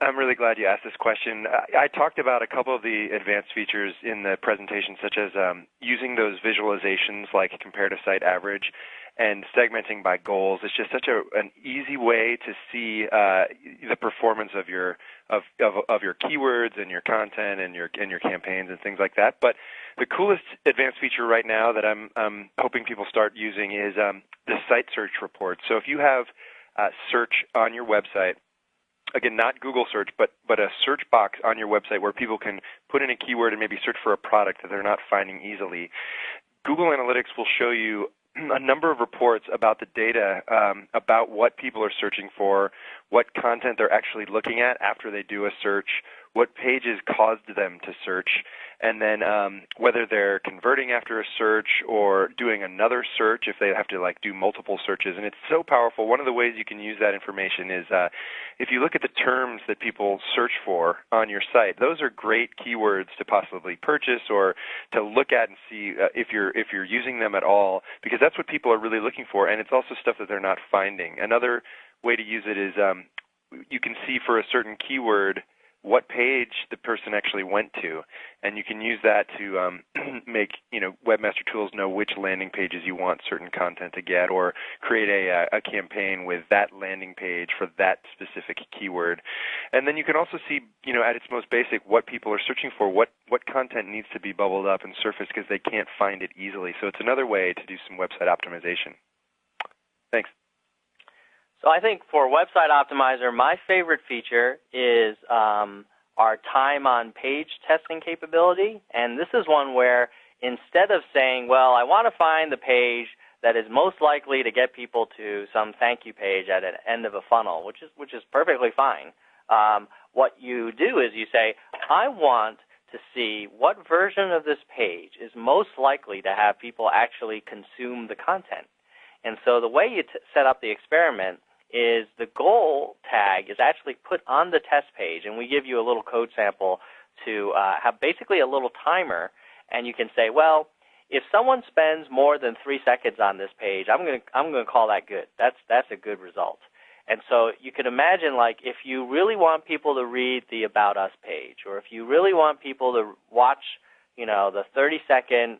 I'm really glad you asked this question. I talked about a couple of the advanced features in the presentation, such as using those visualizations like comparative site average and segmenting by goals. It's just such an easy way to see the performance of your keywords and your content and your campaigns and things like that. But the coolest advanced feature right now that I'm hoping people start using is the site search report. So if you have search on your website, again, not Google search, but a search box on your website where people can put in a keyword and maybe search for a product that they're not finding easily, Google Analytics will show you a number of reports about the data about what people are searching for, what content they're actually looking at after they do a search, what pages caused them to search, and then whether they're converting after a search or doing another search if they have to do multiple searches. And it's so powerful. One of the ways you can use that information is if you look at the terms that people search for on your site, those are great keywords to possibly purchase or to look at and see if you're using them at all, because that's what people are really looking for, and it's also stuff that they're not finding. Another way to use it is you can see for a certain keyword what page the person actually went to, and you can use that to make Webmaster tools know which landing pages you want certain content to get, or create a campaign with that landing page for that specific keyword. And then you can also see, at its most basic, what people are searching for, what content needs to be bubbled up and surfaced because they can't find it easily. So it's another way to do some website optimization. Thanks. So I think for Website Optimizer, my favorite feature is our time on page testing capability. And this is one where instead of saying, well, I want to find the page that is most likely to get people to some thank you page at the end of a funnel, which is perfectly fine, what you do is you say, I want to see what version of this page is most likely to have people actually consume the content. And so the way you set up the experiment is the goal tag is actually put on the test page, and we give you a little code sample to have basically a little timer, and you can say, well, if someone spends more than 3 seconds on this page, I'm going to call that good. That's a good result. And so you can imagine, if you really want people to read the About Us page, or if you really want people to watch, the 30-second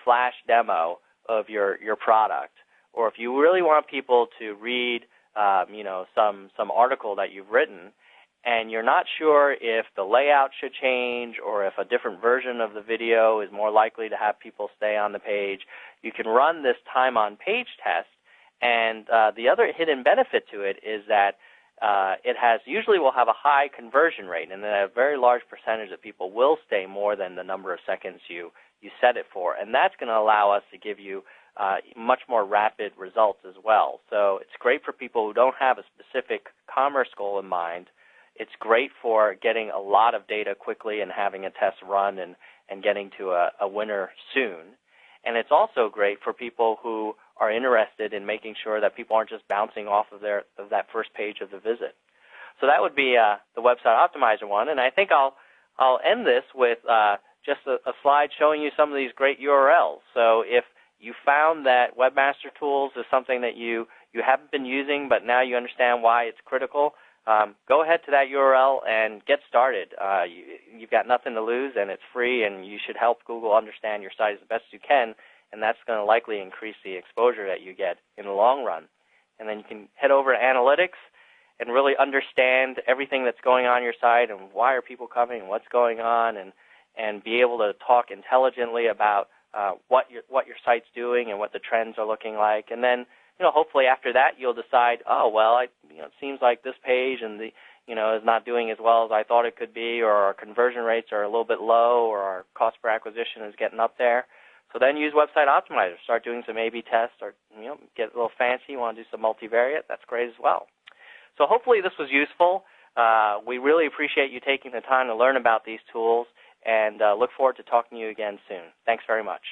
flash demo of your product, or if you really want people to read some article that you've written, and you're not sure if the layout should change or if a different version of the video is more likely to have people stay on the page, you can run this time on page test. And the other hidden benefit to it is that usually will have a high conversion rate, and then a very large percentage of people will stay more than the number of seconds you set it for. And that's going to allow us to give you much more rapid results as well. So it's great for people who don't have a specific commerce goal in mind. It's great for getting a lot of data quickly and having a test run and getting to a winner soon. And it's also great for people who are interested in making sure that people aren't just bouncing off of that first page of the visit. So that would be the Website Optimizer one. And I think I'll end this with just a slide showing you some of these great URLs. So if you found that Webmaster Tools is something that you haven't been using, but now you understand why it's critical, go ahead to that URL and get started. You've got nothing to lose, and it's free, and you should help Google understand your site as best you can, and that's going to likely increase the exposure that you get in the long run. And then you can head over to Analytics and really understand everything that's going on your site and why are people coming and what's going on, and be able to talk intelligently about what your site's doing and what the trends are looking like. And then, hopefully after that you'll decide, oh, well, it seems like this page and the is not doing as well as I thought it could be, or our conversion rates are a little bit low, or our cost per acquisition is getting up there. So then use Website Optimizer. Start doing some A/B tests, or get a little fancy. You want to do some multivariate? That's great as well. So hopefully this was useful. We really appreciate you taking the time to learn about these tools, and look forward to talking to you again soon. Thanks very much.